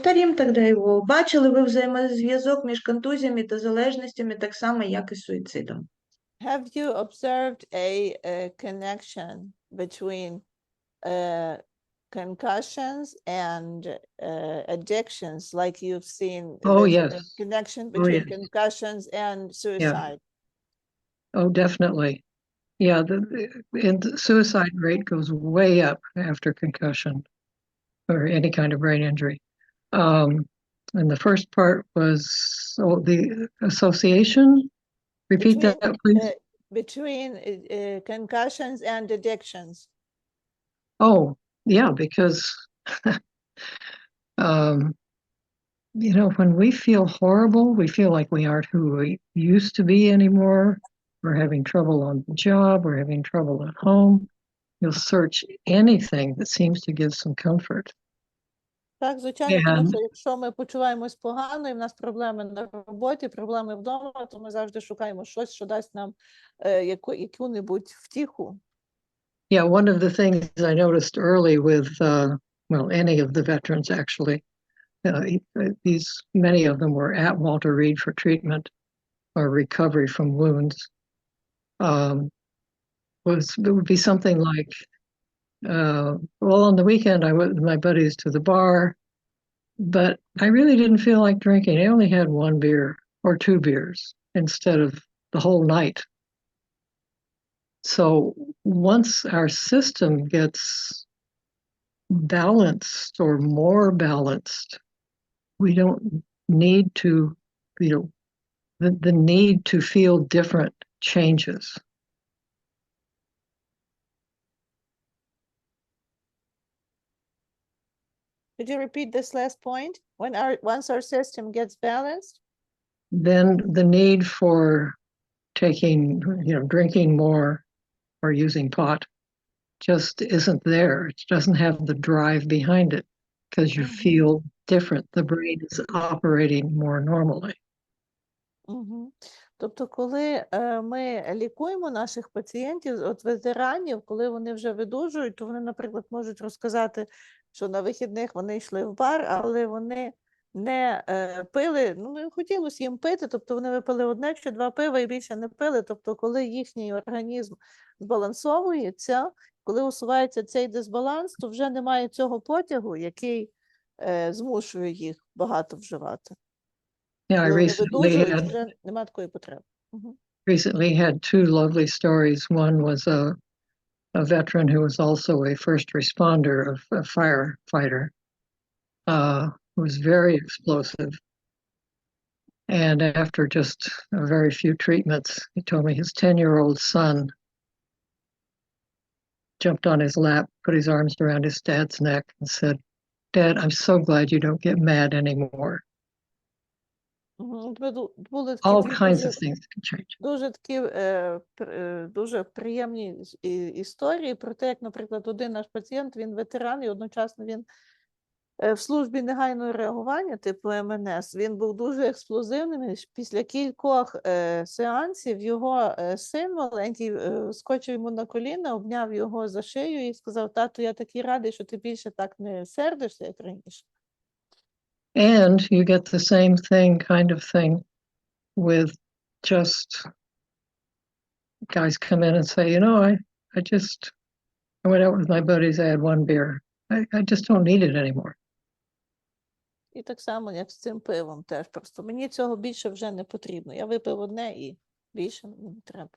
Повторім тогда його. Бачили ви взаємозв'язок між контузіями та залежностями так само, як і суїцидом? Have you observed a connection between concussions and addictions, like you've seen Oh, there's yes. a connection Oh, between yes. concussions and suicide? Oh, definitely. Yeah, and the suicide rate goes way up after concussion or any kind of brain injury. And the first part was the association. Repeat that, please. Between concussions and addictions. Oh, yeah, because when we feel horrible, we feel like we aren't who we used to be anymore. We're having trouble on the job, we're having trouble at home. You'll search anything that seems to give some comfort. Так, звичайно, тому що якщо ми почуваємось погано, і в нас проблеми на роботі, проблеми вдома, то ми завжди шукаємо щось, що дасть нам яку-небудь втіху. Yeah, one of the things I noticed early with, any of the veterans actually, many of them were at Walter Reed for treatment or recovery from wounds, it would be something like, on the weekend I went with my buddies to the bar, but I really didn't feel like drinking. I only had one beer or two beers instead of the whole night. So once our system gets balanced or more balanced, we don't need to, the need to feel different changes. Could you repeat this last point? Once our system gets balanced? Then the need for drinking more or using pot just isn't there. It doesn't have the drive behind it because you feel different. The brain is operating more normally. Тобто, коли ми лікуємо наших пацієнтів, от ветеранів, коли вони вже видужують, то вони, наприклад, можуть розказати, що на вихідних вони йшли в бар, але вони не пили, не хотілося їм пити, тобто вони випили одне чи два пива і більше не пили. Тобто, коли їхній організм збалансовується, коли усувається цей дисбаланс, то вже немає цього потягу, який змушує їх багато вживати. Yeah, I recently had two lovely stories. One was a veteran who was also a first responder, a firefighter, who was very explosive. And after just a very few treatments, he told me his 10-year-old son jumped on his lap, put his arms around his dad's neck and said, "Dad, I'm so glad you don't get mad anymore." All kinds of things can change. Дуже такі дуже приємні історії про те, як, наприклад, один наш пацієнт, він ветеран, і одночасно він в службі негайного реагування, типу МНС, він був дуже експлозивним, і після кількох сеансів його син маленький скочив йому на коліна, обняв його за шию і сказав: "Тату, я такий радий, що ти більше так не сердишся, як раніше." And you get the same kind of thing with just guys come in and say, I went out with my buddies, I had one beer. I just don't need it anymore. І так само, як з цим пивом теж. Просто мені цього більше вже не потрібно. Я випив одне і більше мені не треба.